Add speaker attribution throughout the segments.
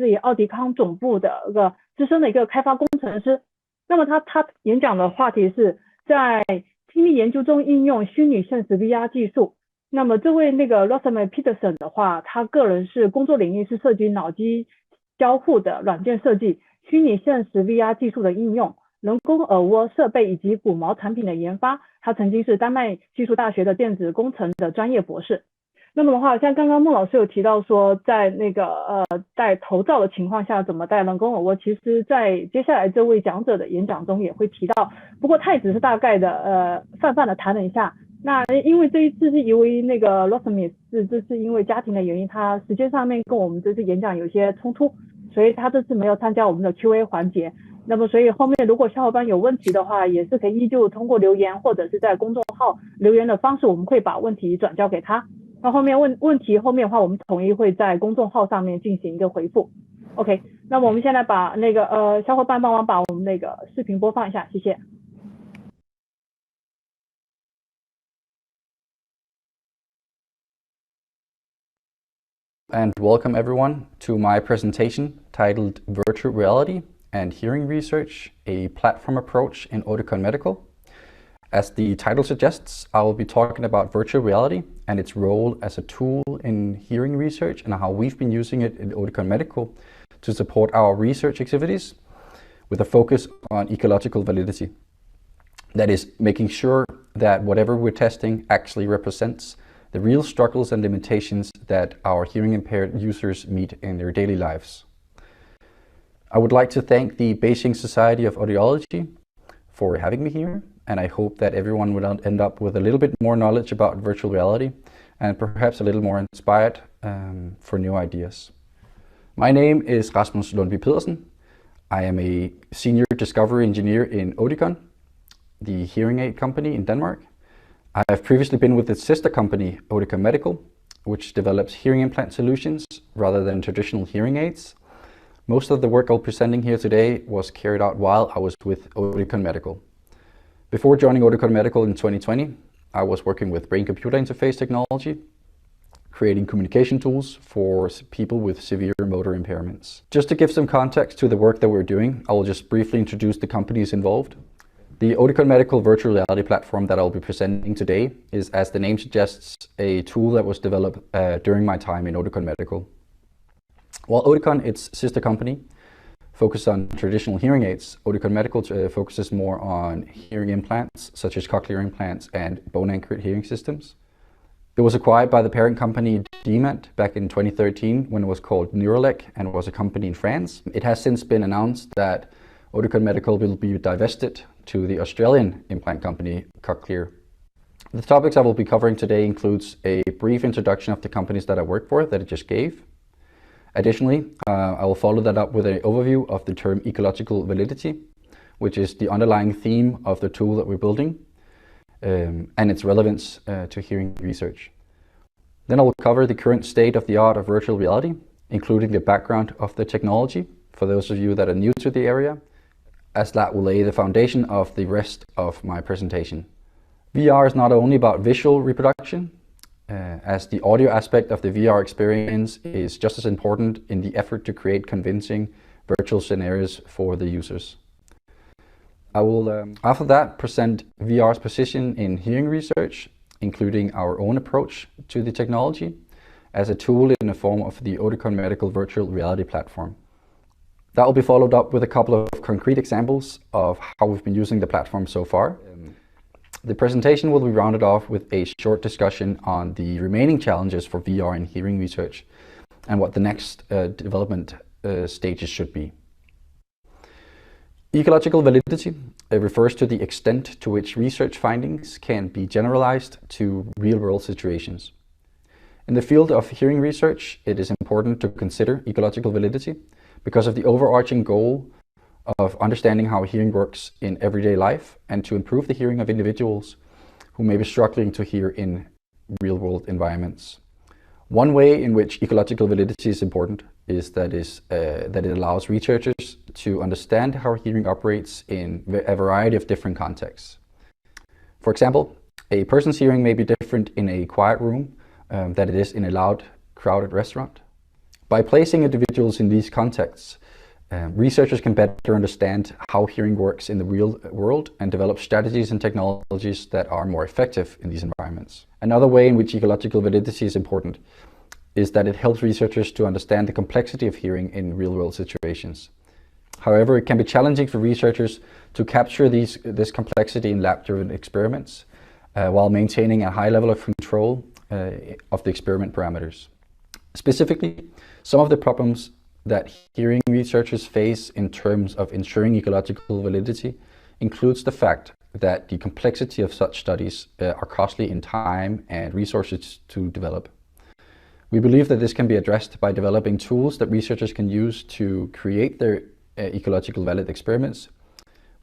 Speaker 1: 自于奥迪康总部的一个资深的一个开发工程师。那么他演讲的话题是在听力研究中应用虚拟现实 VR 技术。那么这位Rasmus Pedersen 的话，他个人是工作领域是涉及脑机交互的软件设计、虚拟现实 VR 技术的应用、人工耳蜗设备以及骨毛产品的研发。他曾经是丹麦技术大学的电子工程的专业博士。那么的话，像刚刚孟老师有提到说，在戴头罩的情况下怎么戴人工耳蜗，其实在接下来这位讲者的演讲中也会提到，不过他也只是大概的泛的谈了一下。那因为这一次是由于Rasmus 这是因为家庭的原因，他时间上面跟我们这次演讲有些冲突，所以他这次没有参加我们的 Q&A 环节。那么所以后面如果小伙伴有问题的话，也是可以依旧通过留言或者是在公众号留言的方式，我们会把问题转交给他。那后面问题后面的话，我们统一会在公众号上面进行一个回复。OK， 那么我们现在把小伙伴帮忙把我们视频播放一下，谢谢。
Speaker 2: And welcome everyone to my presentation titled Virtual Reality and Hearing Research, a Platform Approach in Oticon Medical. As the title suggests, I will be talking about virtual reality and its role as a tool in hearing research and how we've been using it in Oticon Medical to support our research activities with a focus on ecological validity. That is, making sure that whatever we're testing actually represents the real struggles and limitations that our hearing impaired users meet in their daily lives. I would like to thank the Beijing Society of Audiology for having me here, and I hope that everyone will end up with a little bit more knowledge about virtual reality and perhaps a little more inspired for new ideas. My name is Rasmus Pedersen. I am a senior discovery engineer in Oticon, the hearing aid company in Denmark. I have previously been with its sister company, Oticon Medical, which develops hearing implant solutions rather than traditional hearing aids. Most of the work I'll be presenting here today was carried out while I was with Oticon Medical. Before joining Oticon Medical in 2020, I was working with brain-computer interface technology, creating communication tools for people with severe motor impairments. Just to give some context to the work that we're doing, I will just briefly introduce the companies involved. The Oticon Medical virtual reality platform that I'll be presenting today is, as the name suggests, a tool that was developed during my time in Oticon Medical. While Oticon, its sister company, focuses on traditional hearing aids, Oticon Medical focuses more on hearing implants, such as cochlear implants and bone-anchored hearing systems. It was acquired by the parent company Demant back in 2013 when it was called Neuralec and was a company in France. It has since been announced that Oticon Medical will be divested to the Australian implant company Cochlear. The topics I will be covering today includes a brief introduction of the companies that I work for that I just gave. Additionally, I will follow that up with an overview of the term ecological validity, which is the underlying theme of the tool that we're building and its relevance to hearing research. Then I will cover the current state of the art of virtual reality, including the background of the technology for those of you that are new to the area, as that will lay the foundation of the rest of my presentation. VR is not only about visual reproduction, as the audio aspect of the VR experience is just as important in the effort to create convincing virtual scenarios for the users. I will, after that, present VR's position in hearing research, including our own approach to the technology, as a tool in the form of the Oticon Medical virtual reality platform. That will be followed up with a couple of concrete examples of how we've been using the platform so far. The presentation will be rounded off with a short discussion on the remaining challenges for VR in hearing research and what the next development stages should be. Ecological validity refers to the extent to which research findings can be generalized to real-world situations. In the field of hearing research, it is important to consider ecological validity because of the overarching goal of understanding how hearing works in everyday life and to improve the hearing of individuals who may be struggling to hear in real-world environments. One way in which ecological validity is important is that it allows researchers to understand how hearing operates in a variety of different contexts. For example, a person's hearing may be different in a quiet room than it is in a loud, crowded restaurant. By placing individuals in these contexts, researchers can better understand how hearing works in the real world and develop strategies and technologies that are more effective in these environments. Another way in which ecological validity is important is that it helps researchers to understand the complexity of hearing in real-world situations. However, it can be challenging for researchers to capture this complexity in lab-driven experiments while maintaining a high level of control of the experiment parameters. Specifically, some of the problems that hearing researchers face in terms of ensuring ecological validity includes the fact that the complexity of such studies are costly in time and resources to develop. We believe that this can be addressed by developing tools that researchers can use to create their ecological valid experiments,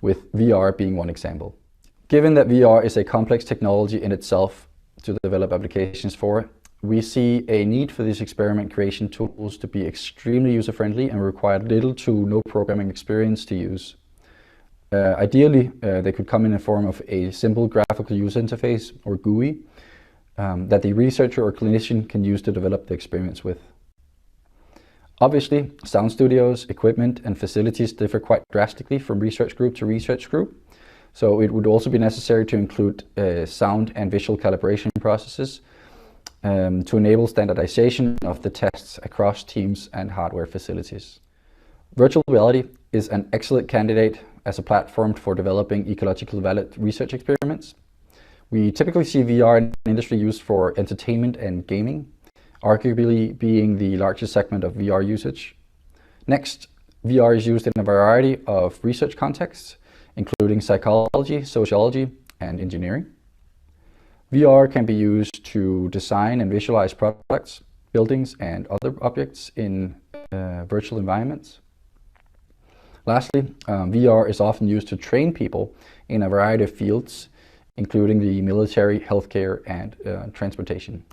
Speaker 2: with VR being one example. Given that VR is a complex technology in itself to develop applications for, we see a need for these experiment creation tools to be extremely user-friendly and require little to no programming experience to use. Ideally, they could come in the form of a simple graphical user interface, or GUI, that the researcher or clinician can use to develop the experiments with. Obviously, sound studios, equipment and facilities differ quite drastically from research group to research group, so it would also be necessary to include sound and visual calibration processes to enable standardization of the tests across teams and hardware facilities. Virtual reality is an excellent candidate as a platform for developing ecological valid research experiments. We typically see VR in industry used for entertainment and gaming, arguably being the largest segment of VR usage. Next, VR is used in a variety of research contexts, including psychology, sociology, and engineering. VR can be used to design and visualize products, buildings, and other objects in virtual environments. Lastly, VR is often used to train people in a variety of fields, including the military, healthcare, and transportation.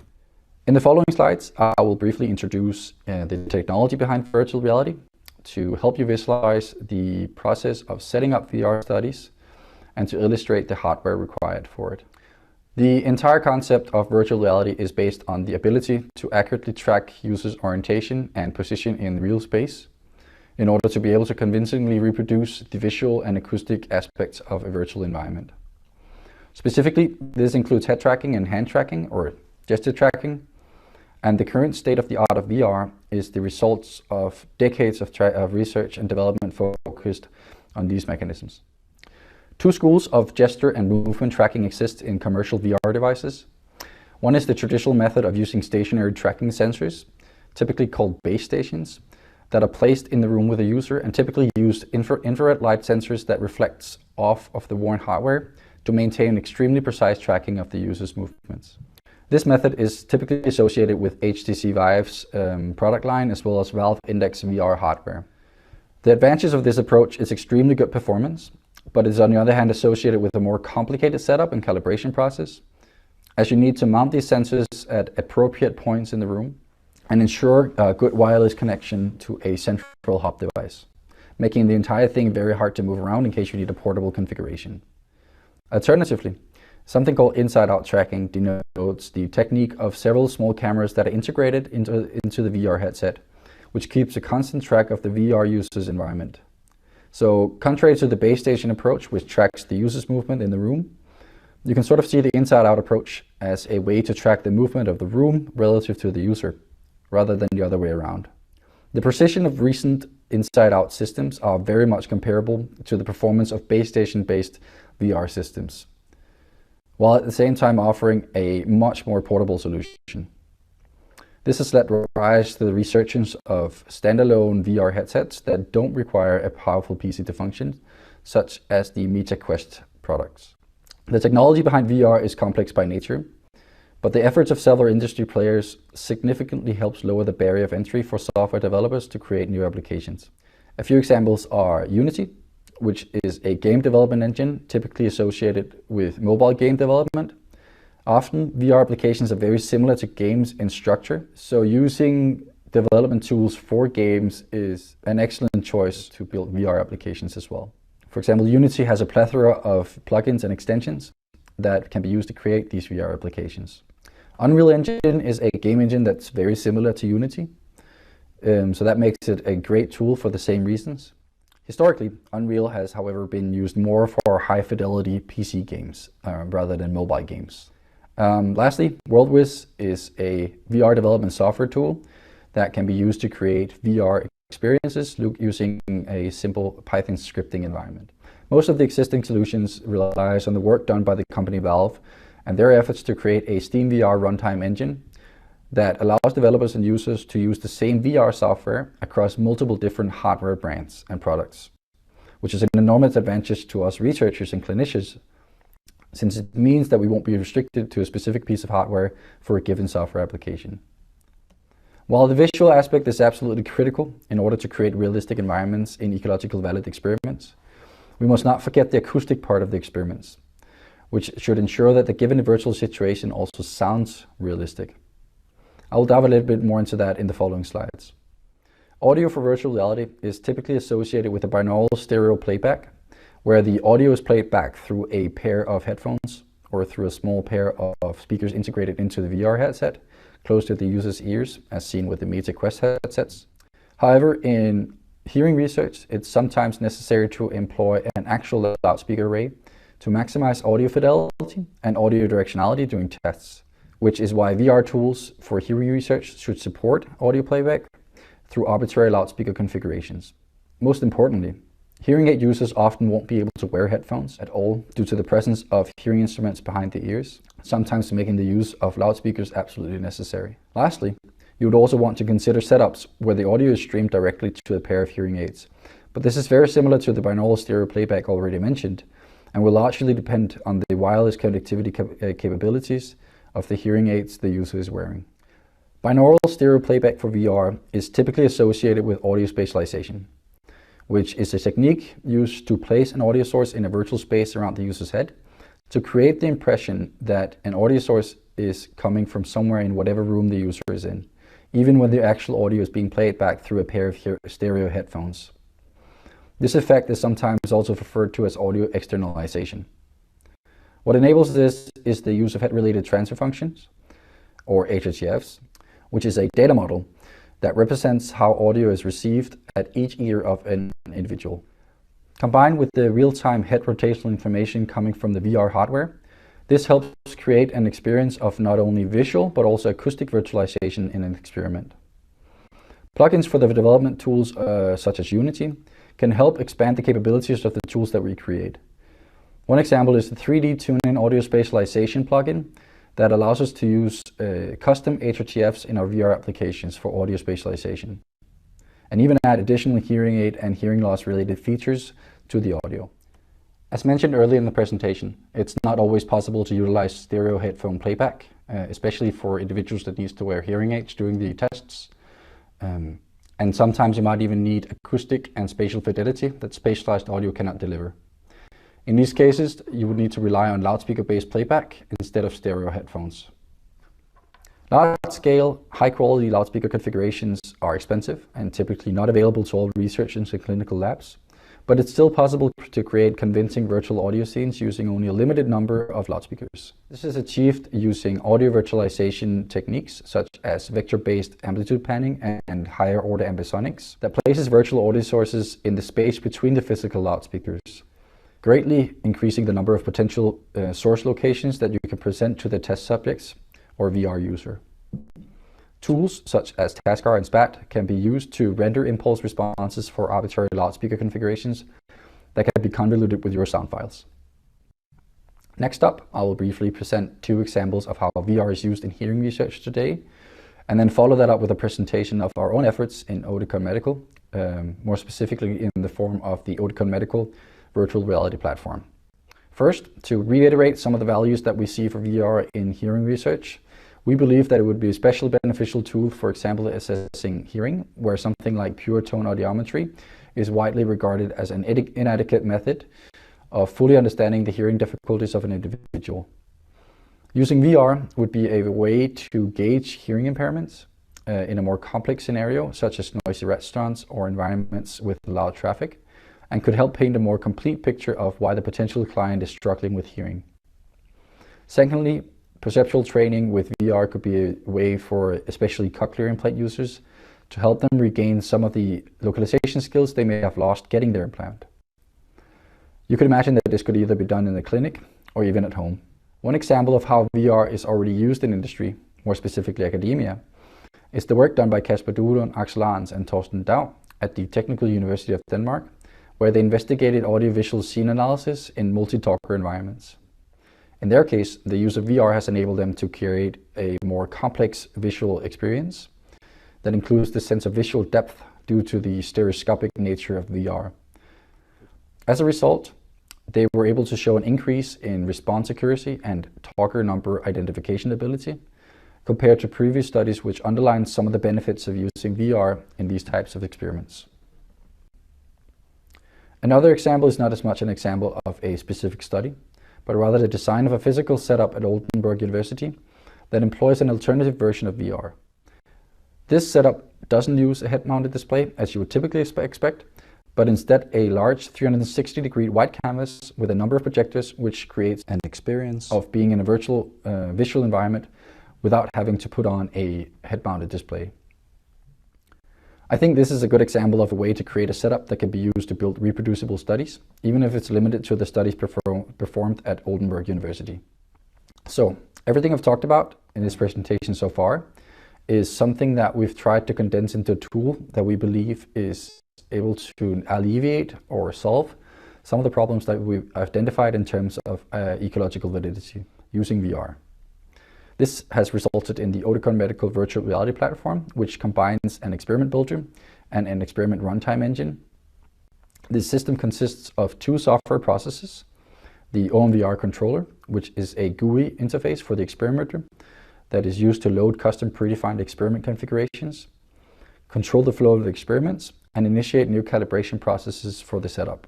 Speaker 2: In the following slides, I will briefly introduce the technology behind virtual reality to help you visualize the process of setting up VR studies and to illustrate the hardware required for it. The entire concept of virtual reality is based on the ability to accurately track users' orientation and position in real space in order to be able to convincingly reproduce the visual and acoustic aspects of a virtual environment. Specifically, this includes head tracking and hand tracking, or gesture tracking, and the current state of the art of VR is the results of decades of research and development focused on these mechanisms. Two schools of gesture and movement tracking exist in commercial VR devices. One is the traditional method of using stationary tracking sensors, typically called base stations, that are placed in the room with a user and typically use infrared light sensors that reflects off of the worn hardware to maintain extremely precise tracking of the user's movements. This method is typically associated with HTC Vive's product line, as well as Valve Index VR hardware. The advantage of this approach is extremely good performance, but is on the other hand associated with a more complicated setup and calibration process, as you need to mount these sensors at appropriate points in the room and ensure a good wireless connection to a central hub device, making the entire thing very hard to move around in case you need a portable configuration. Alternatively, something called inside-out tracking denotes the technique of several small cameras that are integrated into the VR headset, which keeps a constant track of the VR user's environment. So, contrary to the base station approach, which tracks the user's movement in the room, you can sort of see the inside-out approach as a way to track the movement of the room relative to the user, rather than the other way around. The precision of recent inside-out systems are very much comparable to the performance of base station-based VR systems, while at the same time offering a much more portable solution. This has led rise to the resurgence of standalone VR headsets that don't require a powerful PC to function, such as the Meta Quest products. The technology behind VR is complex by nature, but the efforts of several industry players significantly helps lower the barrier of entry for software developers to create new applications. A few examples are Unity, which is a game development engine typically associated with mobile game development. Often, VR applications are very similar to games in structure, so using development tools for games is an excellent choice to build VR applications as well. For example, Unity has a plethora of plugins and extensions that can be used to create these VR applications. Unreal Engine is a game engine that's very similar to Unity. So that makes it a great tool for the same reasons. Historically, Unreal has, however, been used more for high-fidelity PC games rather than mobile games. Lastly, WorldWiz is a VR development software tool that can be used to create VR experiences using a simple Python scripting environment. Most of the existing solutions relies on the work done by the company Valve and their efforts to create a Steam VR runtime engine that allows developers and users to use the same VR software across multiple different hardware brands and products, which is an enormous advantage to us researchers and clinicians, since it means that we won't be restricted to a specific piece of hardware for a given software application. While the visual aspect is absolutely critical in order to create realistic environments in ecological valid experiments, we must not forget the acoustic part of the experiments, which should ensure that the given virtual situation also sounds realistic. I will dive a little bit more into that in the following slides. Audio for virtual reality is typically associated with a binaural stereo playback, where the audio is played back through a pair of headphones or through a small pair of speakers integrated into the VR headset, close to the user's ears, as seen with the Meta Quest headsets. However, in hearing research, it's sometimes necessary to employ an actual loudspeaker array to maximize audio fidelity and audio directionality during tests, which is why VR tools for hearing research should support audio playback through arbitrary loudspeaker configurations. Most importantly, hearing aid users often won't be able to wear headphones at all due to the presence of hearing instruments behind the ears, sometimes making the use of loudspeakers absolutely necessary. Lastly, you would also want to consider setups where the audio is streamed directly to a pair of hearing aids. But this is very similar to the binaural stereo playback already mentioned, and will largely depend on the wireless connectivity capabilities of the hearing aids the user is wearing. Binaural stereo playback for VR is typically associated with audio spatialization, which is a technique used to place an audio source in a virtual space around the user's head to create the impression that an audio source is coming from somewhere in whatever room the user is in, even when the actual audio is being played back through a pair of stereo headphones. This effect is sometimes also referred to as audio externalization. What enables this is the use of head-related transfer functions, or HHTFs, which is a data model that represents how audio is received at each ear of an individual. Combined with the real-time head rotational information coming from the VR hardware, this helps create an experience of not only visual but also acoustic virtualization in an experiment. Plugins for the development tools such as Unity can help expand the capabilities of the tools that we create. One example is the 3D Tune-In Audio Spatialization plugin that allows us to use custom HHTFs in our VR applications for audio spatialization, and even add additional hearing aid and hearing loss related features to the audio. As mentioned earlier in the presentation, it's not always possible to utilize stereo headphone playback, especially for individuals that need to wear hearing aids during the tests. And sometimes you might even need acoustic and spatial fidelity that spatialized audio cannot deliver. In these cases, you would need to rely on loudspeaker-based playback instead of stereo headphones. Large-scale, high-quality loudspeaker configurations are expensive and typically not available to all researchers and clinical labs, but it's still possible to create convincing virtual audio scenes using only a limited number of loudspeakers. This is achieved using audio virtualization techniques such as vector-based amplitude panning and higher-order ambisonics that places virtual audio sources in the space between the physical loudspeakers, greatly increasing the number of potential source locations that you can present to the test subjects or VR user. Tools such as Taskar and SPAT can be used to render impulse responses for arbitrary loudspeaker configurations that can be convoluted with your sound files. Next up, I will briefly present two examples of how VR is used in hearing research today, and then follow that up with a presentation of our own efforts in Oticon Medical, more specifically in the form of the Oticon Medical virtual reality platform. First, to reiterate some of the values that we see for VR in hearing research, we believe that it would be a special beneficial tool, for example, assessing hearing, where something like pure tone audiometry is widely regarded as an inadequate method of fully understanding the hearing difficulties of an individual. Using VR would be a way to gauge hearing impairments in a more complex scenario, such as noisy restaurants or environments with loud traffic, and could help paint a more complete picture of why the potential client is struggling with hearing. Secondly, perceptual training with VR could be a way for especially cochlear implant users to help them regain some of the localization skills they may have lost getting their implant. You could imagine that this could either be done in the clinic or even at home. One example of how VR is already used in industry, more specifically academia, is the work done by Kasper Duelund, Axel Arns and Torsten Dau at the Technical University of Denmark, where they investigated audiovisual scene analysis in multi-talker environments. In their case, the use of VR has enabled them to create a more complex visual experience that includes the sense of visual depth due to the stereoscopic nature of VR. As a result, they were able to show an increase in response accuracy and talker number identification ability compared to previous studies, which underline some of the benefits of using VR in these types of experiments. Another example is not as much an example of a specific study, but rather the design of a physical setup at Oldenburg University that employs an alternative version of VR. This setup doesn't use a head-mounted display, as you would typically expect, but instead a large 360-degree white canvas with a number of projectors, which creates an experience of being in a virtual visual environment without having to put on a head-mounted display. I think this is a good example of a way to create a setup that can be used to build reproducible studies, even if it's limited to the studies performed at Oldenburg University. So, everything I've talked about in this presentation so far is something that we've tried to condense into a tool that we believe is able to alleviate or solve some of the problems that we've identified in terms of ecological validity using VR. This has resulted in the Oticon Medical Virtual Reality Platform, which combines an experiment builder and an experiment runtime engine. This system consists of two software processes: the OMVR controller, which is a GUI interface for the experimenter that is used to load custom predefined experiment configurations, control the flow of the experiments, and initiate new calibration processes for the setup.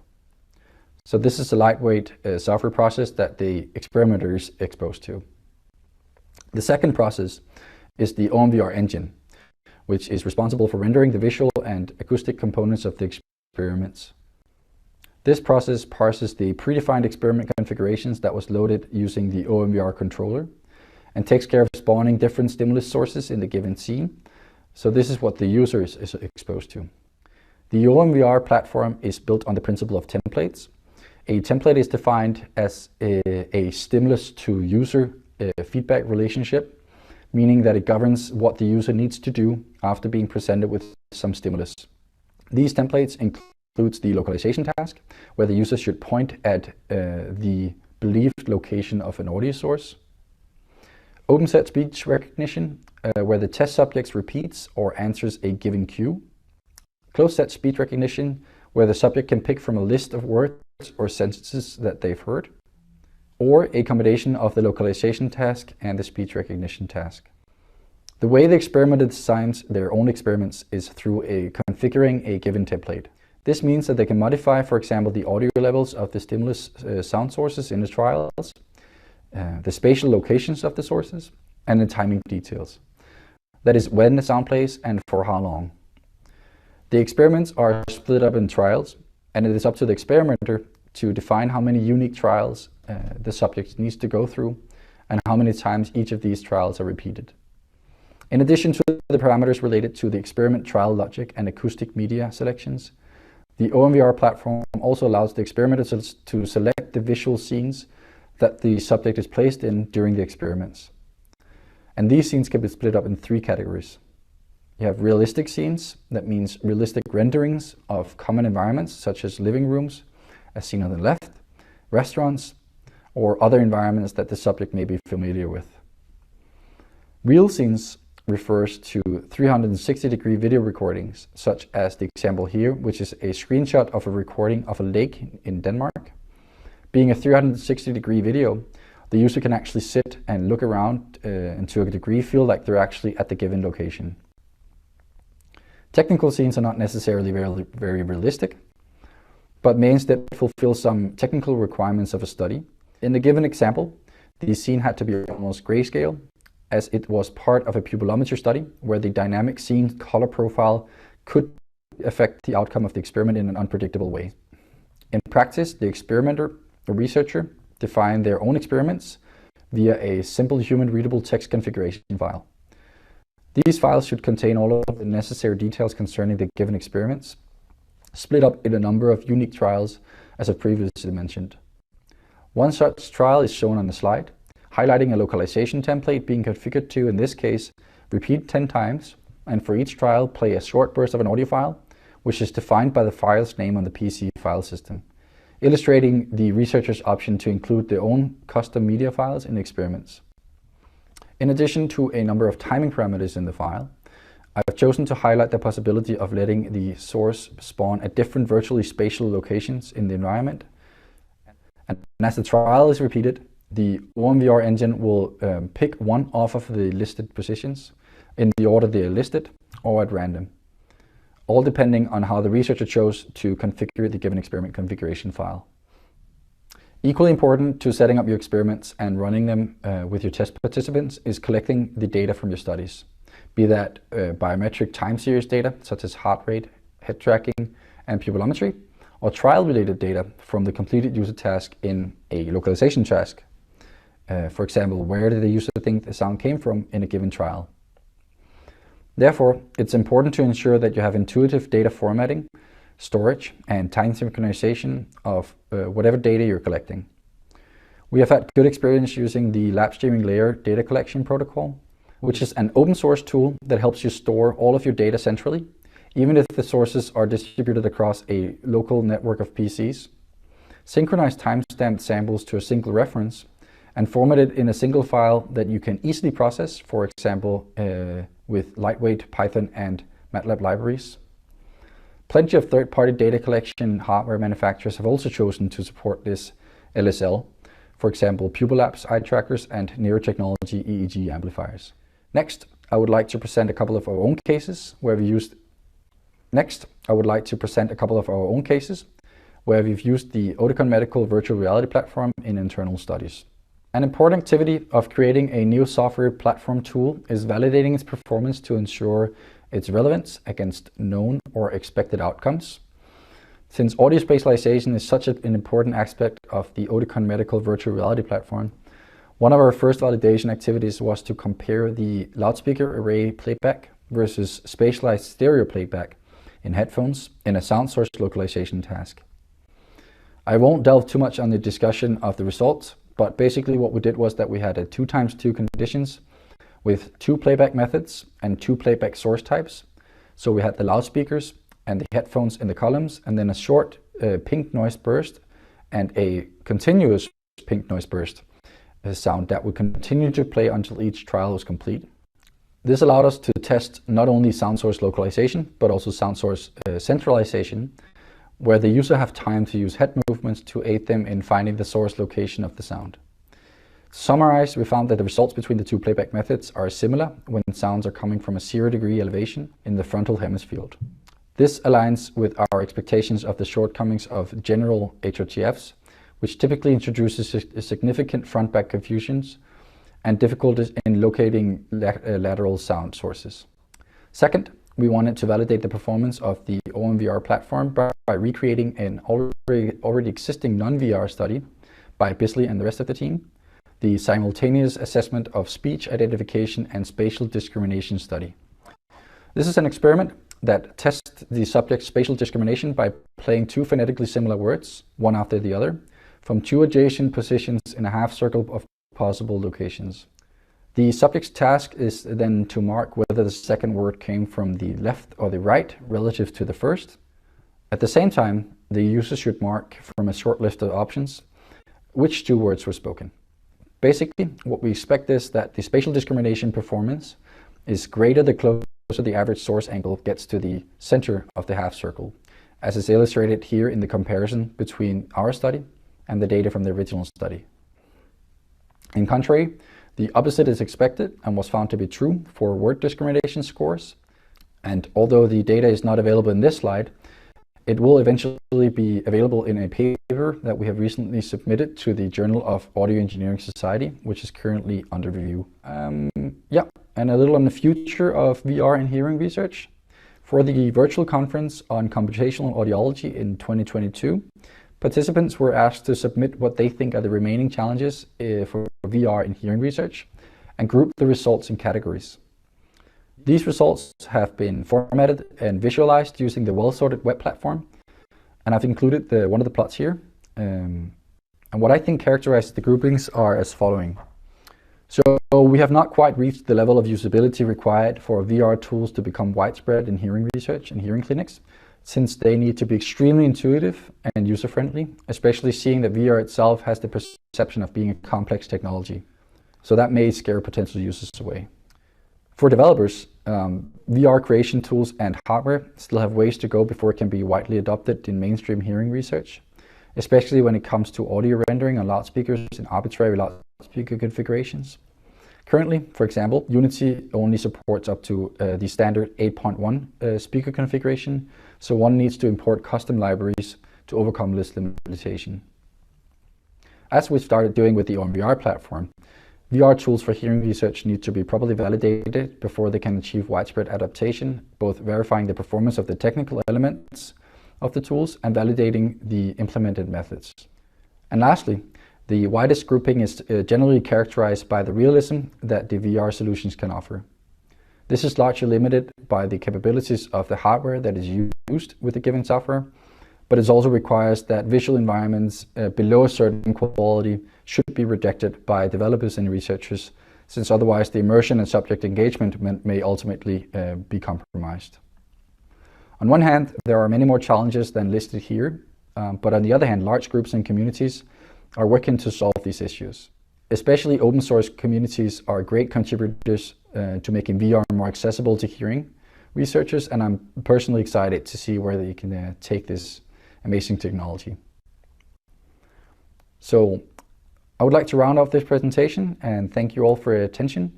Speaker 2: So this is a lightweight software process that the experimenter is exposed to. The second process is the OMVR engine, which is responsible for rendering the visual and acoustic components of the experiments. This process parses the predefined experiment configurations that was loaded using the OMVR controller and takes care of spawning different stimulus sources in the given scene. So this is what the user is exposed to. The OMVR platform is built on the principle of templates. A template is defined as a stimulus to user feedback relationship, meaning that it governs what the user needs to do after being presented with some stimulus. These templates includes the localization task, where the user should point at the believed location of an audio source. Open set speech recognition, where the test subject repeats or answers a given cue. Closed set speech recognition, where the subject can pick from a list of words or sentences that they've heard, or a combination of the localization task and the speech recognition task. The way the experimenter designs their own experiments is through configuring a given template. This means that they can modify, for example, the audio levels of the stimulus sound sources in the trials, the spatial locations of the sources, and the timing details. That is, when the sound plays and for how long. The experiments are split up in trials, and it is up to the experimenter to define how many unique trials the subject needs to go through and how many times each of these trials are repeated. In addition to the parameters related to the experiment trial logic and acoustic media selections, the OMVR platform also allows the experimenter to select the visual scenes that the subject is placed in during the experiments. And these scenes can be split up in three categories. You have realistic scenes, that means realistic renderings of common environments such as living rooms, as seen on the left, restaurants, or other environments that the subject may be familiar with. Real scenes refers to 360-degree video recordings, such as the example here, which is a screenshot of a recording of a lake in Denmark. Being a 360-degree video, the user can actually sit and look around and to a degree feel like they're actually at the given location. Technical scenes are not necessarily very realistic, but may instead fulfill some technical requirements of a study. In the given example, the scene had to be almost grayscale, as it was part of a pupillometry study where the dynamic scene color profile could affect the outcome of the experiment in an unpredictable way. In practice, the experimenter, the researcher, defined their own experiments via a simple human-readable text configuration file. These files should contain all of the necessary details concerning the given experiments, split up in a number of unique trials, as I previously mentioned. One such trial is shown on the slide, highlighting a localization template being configured to, in this case, repeat 10 times, and for each trial play a short burst of an audio file, which is defined by the file's name on the PC file system, illustrating the researcher's option to include their own custom media files in experiments. In addition to a number of timing parameters in the file, I've chosen to highlight the possibility of letting the source spawn at different virtually spatial locations in the environment. And as the trial is repeated, the OMVR engine will pick one off of the listed positions in the order they are listed or at random, all depending on how the researcher chose to configure the given experiment configuration file. Equally important to setting up your experiments and running them with your test participants is collecting the data from your studies, be that biometric time series data such as heart rate, head tracking, and pupillometry, or trial-related data from the completed user task in a localization task. For example, where did the user think the sound came from in a given trial? Therefore, it's important to ensure that you have intuitive data formatting, storage, and time synchronization of whatever data you're collecting. We have had good experience using the lab streaming layer data collection protocol, which is an open source tool that helps you store all of your data centrally, even if the sources are distributed across a local network of PCs, synchronize timestamped samples to a single reference, and format it in a single file that you can easily process, for example, with lightweight Python and MATLAB libraries. Plenty of third-party data collection hardware manufacturers have also chosen to support this LSL, for example, Pupilab's eye trackers and Neurotechnology EEG amplifiers. Next, I would like to present a couple of our own cases where we've used the Oticon Medical virtual reality platform in internal studies. An important activity of creating a new software platform tool is validating its performance to ensure its relevance against known or expected outcomes. Since audio spatialization is such an important aspect of the Oticon Medical virtual reality platform, one of our first validation activities was to compare the loudspeaker array playback versus spatialized stereo playback in headphones in a sound source localization task. I won't delve too much on the discussion of the results, but basically what we did was that we had a 2x2 conditions with 2 playback methods and 2 playback source types. So we had the loudspeakers and the headphones in the columns, and then a short pink noise burst and a continuous pink noise burst sound that would continue to play until each trial was complete. This allowed us to test not only sound source localization, but also sound source centralization, where the user have time to use head movements to aid them in finding the source location of the sound. To summarize, we found that the results between the 2 playback methods are similar when sounds are coming from a 0-degree elevation in the frontal hemisphere. This aligns with our expectations of the shortcomings of general HHTFs, which typically introduces significant front-back confusions and difficulties in locating lateral sound sources. Second, we wanted to validate the performance of the OMVR platform by recreating an already existing non-VR study by Bisley and the rest of the team, the simultaneous assessment of speech identification and spatial discrimination study. This is an experiment that tests the subject's spatial discrimination by playing 2 phonetically similar words, one after the other, from 2 adjacent positions in a half circle of possible locations. The subject's task is then to mark whether the second word came from the left or the right relative to the first. At the same time, the user should mark from a short list of options which 2 words were spoken. Basically, what we expect is that the spatial discrimination performance is greater the closer the average source angle gets to the center of the half circle, as is illustrated here in the comparison between our study and the data from the original study. In contrary, the opposite is expected and was found to be true for word discrimination scores. And although the data is not available in this slide, it will eventually be available in a paper that we have recently submitted to the Journal of Audio Engineering Society, which is currently under review. And a little on the future of VR and hearing research. For the virtual conference on computational audiology in 2022, participants were asked to submit what they think are the remaining challenges for VR in hearing research and group the results in categories. These results have been formatted and visualized using the well-sorted web platform, and I've included one of the plots here. And what I think characterizes the groupings are as following. So we have not quite reached the level of usability required for VR tools to become widespread in hearing research and hearing clinics, since they need to be extremely intuitive and user-friendly, especially seeing that VR itself has the perception of being a complex technology. So that may scare potential users away. For developers, VR creation tools and hardware still have ways to go before it can be widely adopted in mainstream hearing research, especially when it comes to audio rendering on loudspeakers in arbitrary loudspeaker configurations. Currently, for example, Unity only supports up to the standard 8.1 speaker configuration, so one needs to import custom libraries to overcome this limitation. As we started doing with the OMVR platform, VR tools for hearing research need to be properly validated before they can achieve widespread adaptation, both verifying the performance of the technical elements of the tools and validating the implemented methods. And lastly, the widest grouping is generally characterized by the realism that the VR solutions can offer. This is largely limited by the capabilities of the hardware that is used with the given software, but it also requires that visual environments below a certain quality should be rejected by developers and researchers, since otherwise the immersion and subject engagement may ultimately be compromised. On one hand, there are many more challenges than listed here, but on the other hand, large groups and communities are working to solve these issues. Especially open source communities are great contributors to making VR more accessible to hearing researchers, and I'm personally excited to see where they can take this amazing technology. So I would like to round off this presentation and thank you all for your attention.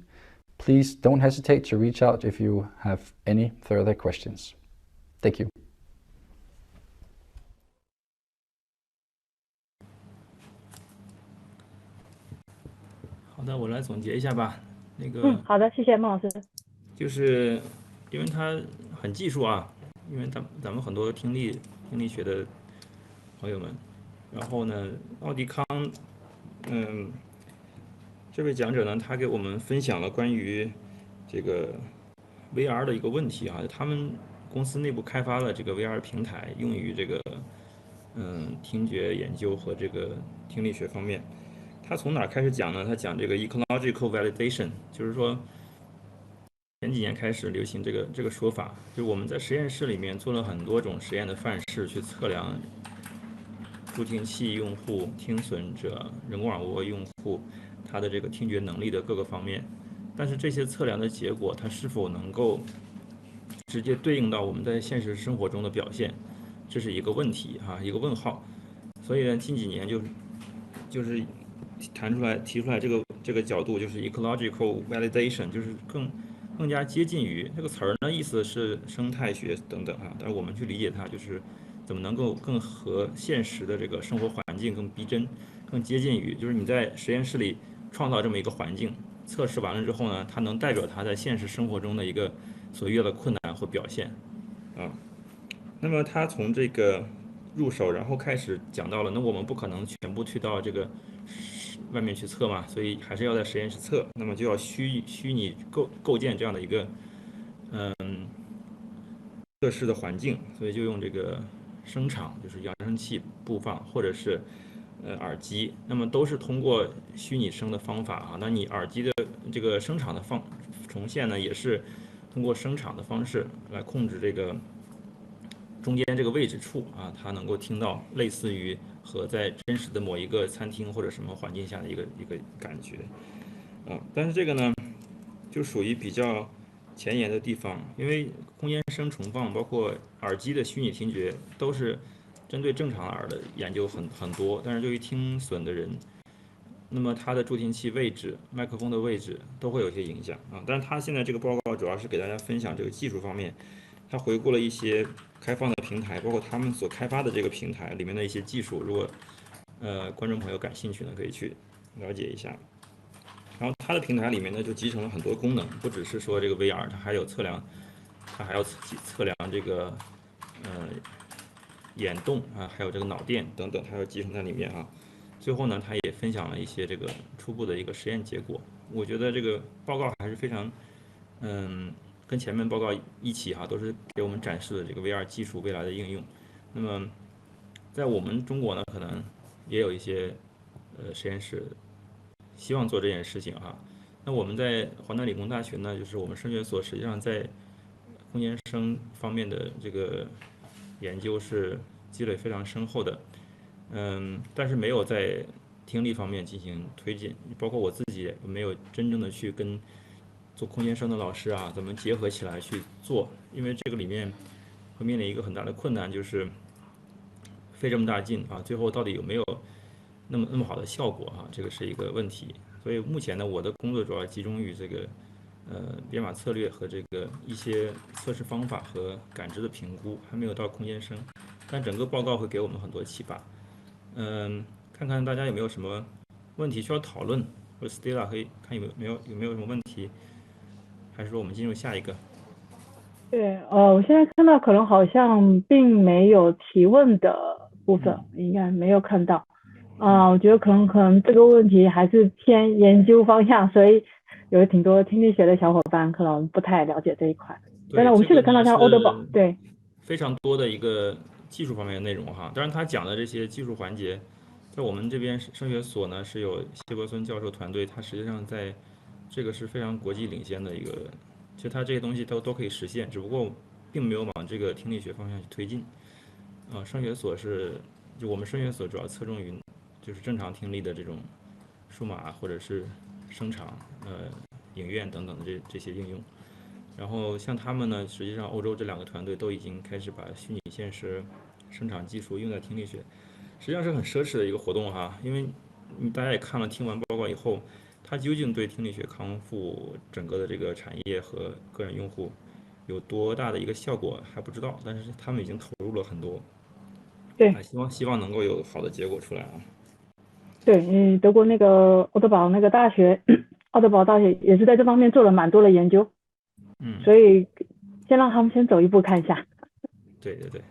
Speaker 2: Please don't hesitate to reach out if you have any further questions. Thank you.
Speaker 3: 好的，我来总结一下吧。
Speaker 1: 好的，谢谢孟老师。
Speaker 3: 就是因为它很技术啊，因为咱们很多听力学的朋友们，然后呢，奥迪康，这位讲者呢，他给我们分享了关于这个 VR 的一个问题啊，他们公司内部开发了这个 VR 平台，用于这个听觉研究和这个听力学方面。他从哪开始讲呢？他讲这个 ecological validation， 就是说前几年开始流行这个说法，就是我们在实验室里面做了很多种实验的范式，去测量助听器用户、听损者、人工耳蜗用户他的这个听觉能力的各个方面，但是这些测量的结果，它是否能够直接对应到我们在现实生活中的表现，这是一个问题啊，一个问号。所以呢，近几年就是提出来这个角度，就是 ecological validation， 就是更加接近于这个词儿呢，意思是生态学等等啊，但是我们去理解它，就是怎么能够更和现实的这个生活环境更逼真，更接近于，就是你在实验室里创造这么一个环境，测试完了之后呢，它能代表它在现实生活中的一个所遇到的困难或表现啊。那么他从这个入手，然后开始讲到了，那我们不可能全部去到这个外面去测嘛，所以还是要在实验室测，那么就要虚拟构建这样的一个测试的环境，所以就用这个声场，就是扬声器播放，或者是耳机，那么都是通过虚拟声的方法啊。那你耳机的这个声场的重现呢，也是通过声场的方式来控制这个中间这个位置处啊，它能够听到类似于和在真实的某一个餐厅或者什么环境下的一个感觉啊。但是这个呢，就属于比较前沿的地方，因为空间声重放，包括耳机的虚拟听觉，都是针对正常耳的研究很多，但是对于听损的人，那么它的助听器位置、麦克风的位置都会有些影响啊。但是它现在这个报告主要是给大家分享这个技术方面，它回顾了一些开放的平台，包括他们所开发的这个平台里面的一些技术，如果观众朋友感兴趣呢，可以去了解一下。然后它的平台里面呢，就集成了很多功能，不只是说这个 VR， 它还有测量，它还要测量这个眼动啊，还有这个脑电等等，它要集成在里面啊。最后呢，他也分享了一些这个初步的一个实验结果。我觉得这个报告还是非常跟前面报告一起哈，都是给我们展示了这个 VR 技术未来的应用。那么在我们中国呢，可能也有一些实验室希望做这件事情哈。那我们在华南理工大学呢，就是我们声学所实际上在空间声方面的这个研究是积累非常深厚的，但是没有在听力方面进行推进，包括我自己也没有真正的去跟做空间声的老师啊怎么结合起来去做，因为这个里面会面临一个很大的困难，就是费这么大劲啊，最后到底有没有那么好的效果啊，这个是一个问题。所以目前呢，我的工作主要集中于这个编码策略和这个一些测试方法和感知的评估，还没有到空间声，但整个报告会给我们很多启发。看看大家有没有什么问题需要讨论，或者 Stella 可以看有没有什么问题，还是说我们进入下一个？
Speaker 1: 对，我现在看到可能好像并没有提问的部分，应该没有看到。我觉得可能这个问题还是偏研究方向，所以有挺多听力学的小伙伴可能不太了解这一块。但是我们现在看到像欧德堡，对，
Speaker 3: 非常多的一个技术方面的内容哈。当然他讲的这些技术环节，在我们这边声学所呢是有谢伯孙教授团队，他实际上在这个是非常国际领先的一个，其实他这些东西都可以实现，只不过并没有往这个听力学方向去推进。声学所就我们声学所主要侧重于就是正常听力的这种数码或者是声场、影院等等的这些应用。然后像他们呢，实际上欧洲这两个团队都已经开始把虚拟现实声场技术用在听力学，实际上是很奢侈的一个活动哈，因为大家也看了听完报告以后，它究竟对听力学康复整个的这个产业和个人用户有多大的一个效果还不知道，但是他们已经投入了很多，
Speaker 1: 对，
Speaker 3: 希望能够有好的结果出来啊。
Speaker 1: 对，德国那个欧德堡那个大学，奥德堡大学也是在这方面做了蛮多的研究，所以先让他们先走一步看一下。
Speaker 3: 对对对。